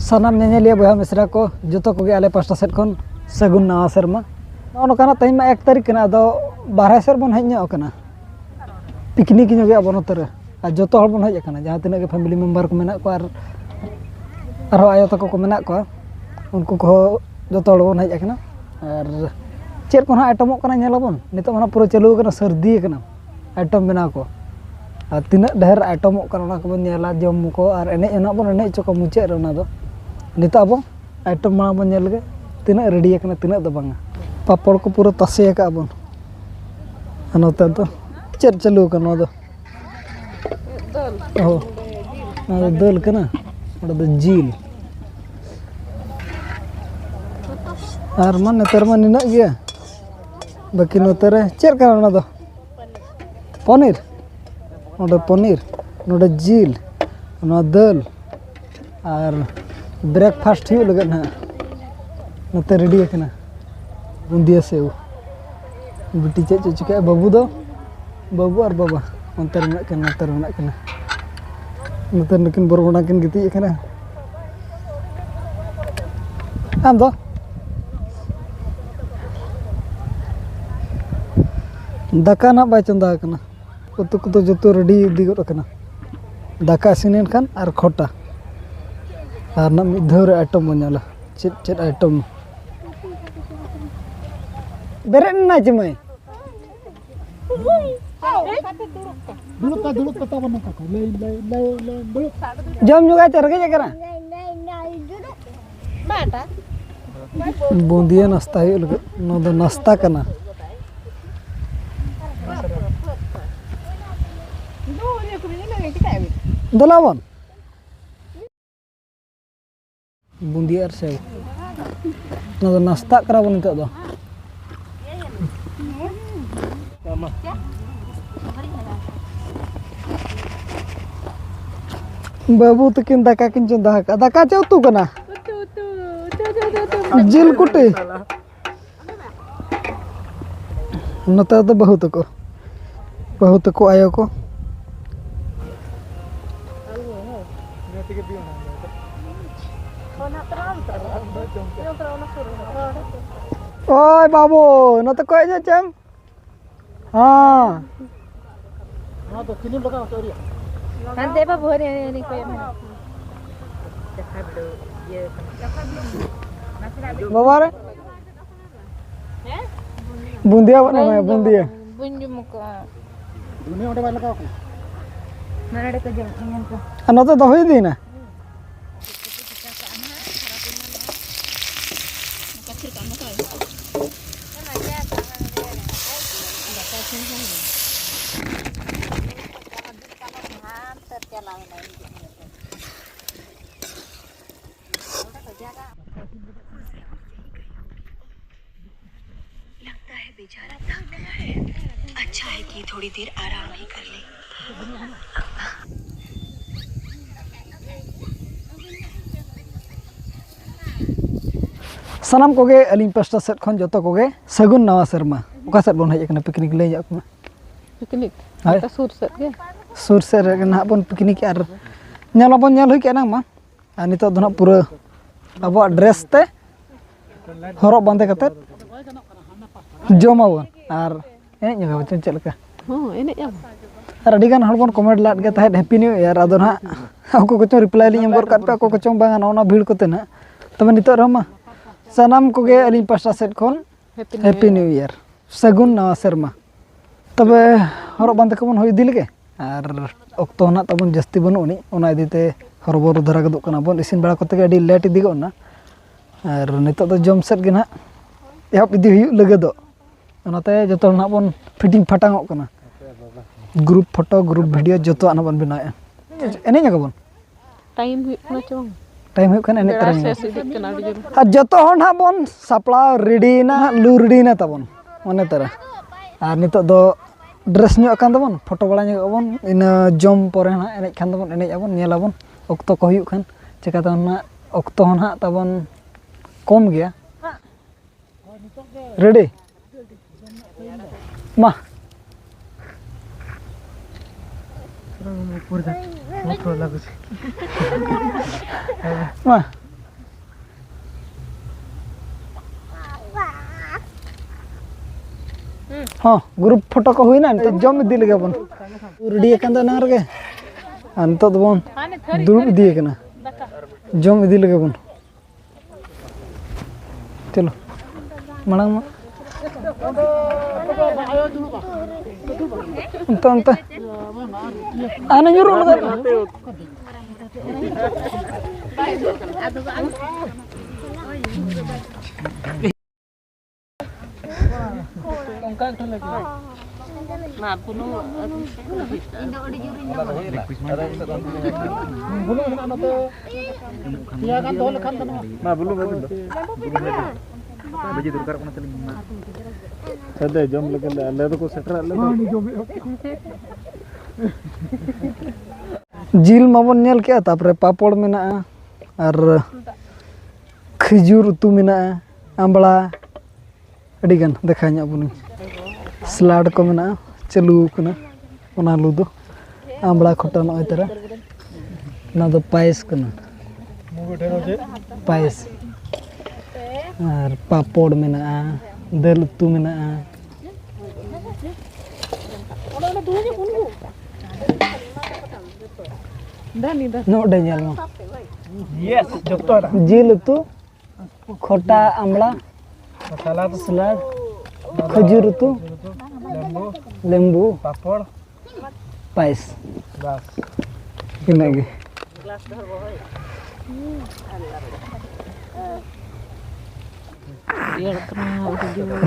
सानाम नेनेलिया बया मिश्रा को जोतो को आले पास्टा सेट खन सगुन नवा सेरमा नोकाना तेज में 1 तारीख कना दो बारह सेर बन हज कना पिकनिक जोगे अब नोतरे और जोतो हर बन हज कना जहां तिना के फैमिली मेम्बर को मेना को आर आयो तको को मेना को उनको को जोतो हर बन हज कना और चेर को ना आइटमों कना नेलाबन नितो ना पूरा चालू कना सर्दी कना आइटम बना को और तीना ढेर आइटमों कना को नेला जम को और एने एना बन एने चो को मुचे रना दो नितो अब आइटम मा बन नेल गे तीना रेडी कना तीना दो बांगा पापड़ को पूरा तसे का बन अनोते तो चेर चालू कना दो ओ ना दल कना ओडा दो जील और मन नेतर मन निना गया बाकी नोतरे चेर कना ना दो पनीर नोडे पनीर नोडे जील नो दल और ब्रेकफास्ट ही लगे ना नोते रेडी कना बुंदिया सेव बिटी चे चिका बाबू दो बाबू और बाबा अंतर में कना अंतर में कना नोते नकिन बरगोना किन गिती कना आम दो दाका ना बाय चंदा कना उतु को तो जतो रेडी दी गो कना दाका सिनेन खान और खोटा और ना मिधर आइटम बनला चेट चेट आइटम बेरे ना जमे दुलुक पता बन का ले जम जुगा चरगे जकरा बाटा बूंदिया नाश्ता ही लगे नो दो नाश्ता कना दलावन बूंदिया और सेव नो दो नाश्ता करा बन नितो दो बाबू तकिन दाका किन चंदा का दाका चे उतु कना जिल कुटी नता तो बहुत को आयो को ओय बाबू नता को जे चम हां ना तो किनी लगा चोरिया nanti babu ini ko yan bawa re bundia apa namanya bundia bunju muka bundia udah balik aku mana ada kerja ingin tuh anak tuh tahu ini na लगता है बेचारा थक गया है अच्छा है कि थोड़ी देर आराम ही कर ले सनाम कोगे अलिंग पास्टा सेट खन जतो कोगे सगुन नवा शर्मा ओका सेट बन हज कना पिकनिक ले जा को पिकनिक आता सुर सेट के सुर सेट रे ना बन पिकनिक और नेलाबन नेल होय केना मा आ नितो दना पूरा अब ड्रेस ते हरो बांधे कते जमावन और एने जगह बचन चलका हां एने या और अडी गान हड़बन कमेंट लाट के तहे हैप्पी न्यू ईयर अदो ना ako ko chong reply li ngor kat pe ako ko chong banga na भीड़ कोते ना तब नितो रमा सनाम कोगे अलिंग पास्टा सेट खन हैप्पी न्यू ईयर सगुन नवा शर्मा तबे हरो बांधे कबन होय दिल के और अक्तो ना तबन जस्ती बनु नि ओना इदीते हरबोर धरा गदो कना बन इसिन बड़ा कोते अडी लेट इदी गोना और नितो तो जम सेट गे ना एहब इदी हुयु लगे दो ओनाते जतो ना बन फिटिंग फटांगो कना ग्रुप फोटो ग्रुप वीडियो जतो ना बन बनाया एने जगह बन टाइम हुयु चों टाइम हुयु कना एने तरह जतो हन हा बन सपला रेडी ना लू रेडी ना तबन ओने तरह और नितो दो ड्रेस न्यो कान दबन फोटो बड़ा न्यो बन इन जम परे ना एने खान दबन एने आबन नेलाबन अक्तो को हुयु खान चिकाता ना अक्तो हन हा तबन कम गया रेडी मा मा हाँ ग्रुप फोटो को हुई ना तो जम इदी लगे बन रेडी kan ᱫᱚ ᱱᱟ ᱨᱮᱜᱮ ᱟᱨ ᱱᱤᱛᱚᱜ ᱫᱚᱵᱚᱱ ᱫᱩᱲᱩᱵ ᱤᱫᱤ ᱠᱟᱱᱟ ᱡᱚᱢ ᱤᱫᱤ ᱞᱟᱹᱜᱤᱫ ᱵᱚᱱ चलो मांग मा अंत आना nyuruh lu kan बजी दरकार कोना तली सदे जम लगे ले तो को सेटर ले जिल माबन नेल के तापरे पापड़ मेना और खजूर उतु मेना आंबला अडिगन देखाኛ बुनी सलाड को मेना चलू कना ओना लु दो आंबला खटा न तरा ना दो पायस कना पायस और पापड़ मेना दाल उतु मेना नोडे ñal ma यस जतो जिल उतु खोटा आंबला सलाद खजूर उतु लेंबू पापड़ पायस बस इनागे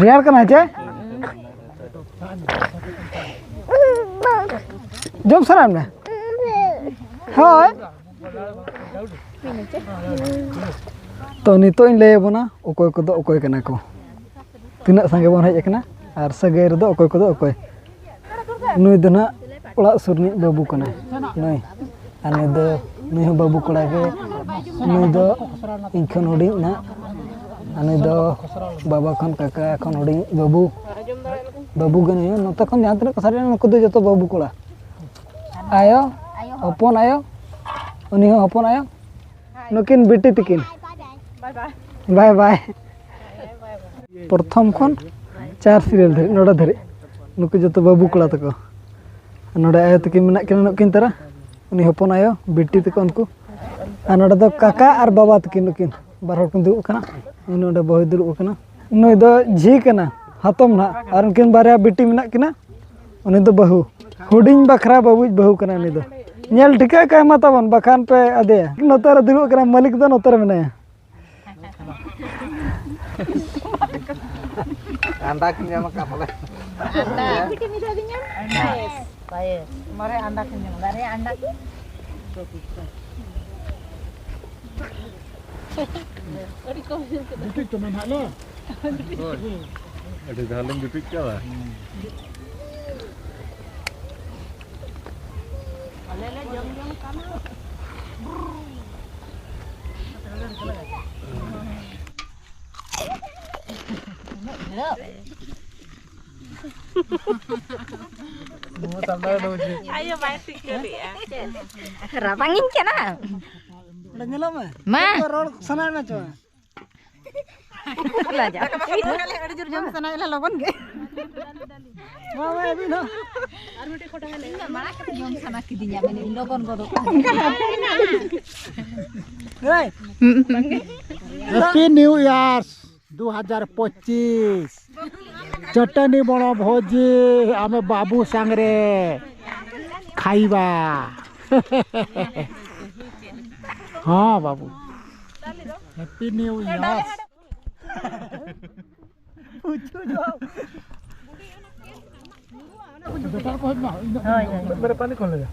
रियार करना चे जम सराम ने हाय तो नितो इन ले बना ओकोय को दो ओकोय कना को तिना संगे बन हेज कना आर सगे रे दो ओकोय को दो ओकोय नुई दना ओला सुरनी बाबू कना नुई आने दो नुई बाबू कोड़ा के नुई दो इनखन होडी ना आने दो बाबा खन काका खन होडी बाबू बाबू गने नता खन जहां तने कसारे नको दो जतो बाबू कोड़ा आयो अपन आयो उनी हो अपन आयो नुकिन बेटी तकिन बाय बाय प्रथम खन 4 सीरियल धरि नोडा धरि नुकु जतो बाबू कोड़ा तको नोडा आयो तकिन मेना किन नुकिन तरा उनी हपन आयो बेटी तको उनको आ नोडा दो काका और बाबा तकिन नुकिन बार हर किन दुब कना नोडा बहु दुब कना नुई दो झी कना हातम ना और उनकिन बारे बेटी मेना किना उनी दो बहु हुडिंग बखरा बाबू बहु कना उनी दो नेल ठिका का मातावन बखान पे अदे नोतर दुब कना मालिक दो नोतर मेना anda kenyang mak apa anda bikin itu dinya baik mare anda kenyang dari anda Duit teman halo. Ada dalam duit ke lah? Lele jam-jam kana. Ayo main tikir ya. Rapangin kana. Udah nyelam Ma. Rol sana na coba. Belajar. Itu kali ada juru jam sana lah lawan ge. Mama abi no. Mana ke jam sana kidinya meni logon godo. Right. Happy New Year 2025 चटनी बड़ भोजी आम बाबू सांगरे खाइबा हाँ बाबू happy new year मेरे पानी खोल ले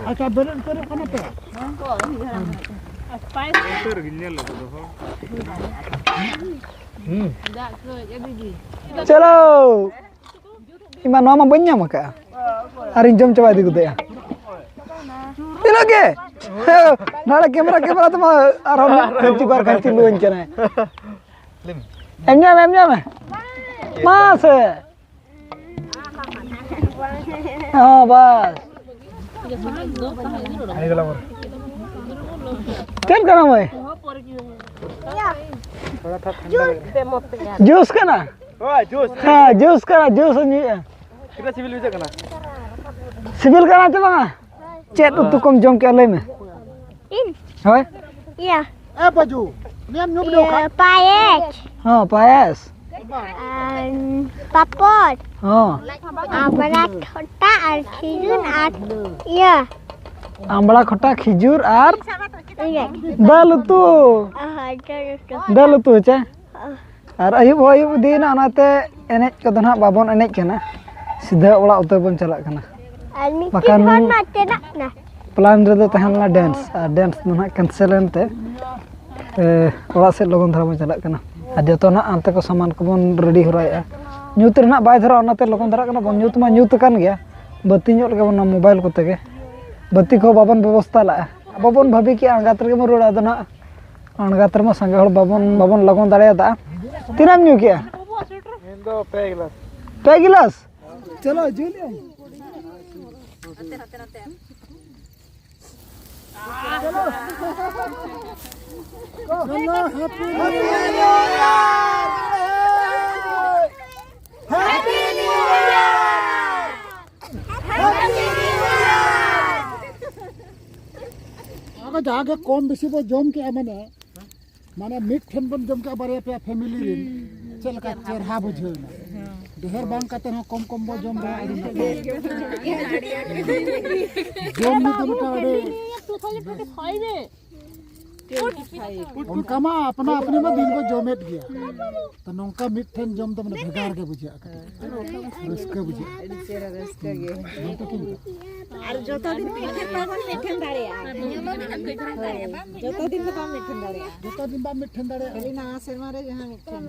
अच्छा बेलन करे कना पे चलो इमा नवा मा बन्या मका अरिन जम चबा दी गुदया इनके नाला कैमरा तो आराम कंची बार कंची लुन चना एमnya mas oh bas चल करा मैं थोड़ा था ठंडा लग रहा जूस का ना है जूस हाँ जूस का जूस कितना सिविल विजय करना सिविल करना चे बांगा चेत उतु कम जम के लय में In. होय Yeah. ए बाजू नियम नुब दो खा Payet. हाँ पायस Papot. हाँ Berat kota artiun at. Iya. आंबड़ा खट्टा खिजूर और Iya. दाल उतु दाल उतु चे और अयुब अयुब दिन आनाते एनेज कदो ना बाबन एनेज कना सीधा ओड़ा उतर बन चला कना Almi Makan hon dulu. mate nak na. Plan रे तहना डांस डांस दो ना कैंसिल एनते ओड़ा से लगन धरा बन चला कना आ जतो ना आनते को सामान को बन रेडी होराया न्यूत रे ना बाय धरा ओनाते लगन धरा कना बन न्यूत मा न्यूत कान गया बत्ती ᱧᱚᱜ लगे बन मोबाइल को तगे बत्ती को बाबन व्यवस्था ला बाबन भाभी कि आंगात रे म रोड़ा दो ना आंगात रे म संगे हल बाबन लगन दाड़े दा तिनाम न्यू किया इंदो पे गिलास पे गिलास चलो जूलिया आगे जाके कम बेसी बो जम के माने माने मिट ठेन बन जम के बारे पे फैमिली रे चल का चेहरा बुझे ना ढेर बांग काते हो कम कम बो जम रे आड़ी जम नि तुम काड़े उनका मा अपना अपने में दिन को जमेट गया तो नौका मिट ठेन जम तो माने भेगार के बुझे रस्के बुझे रस्के गे আর যতদিন পিঠে পাবন মিঠেন দাঁড়ে যতদিন তো কম মিঠেন দাঁড়ে जतो दिन बा मिट ठेन दाड़े খালি না আসের মারে যাহা মিঠেন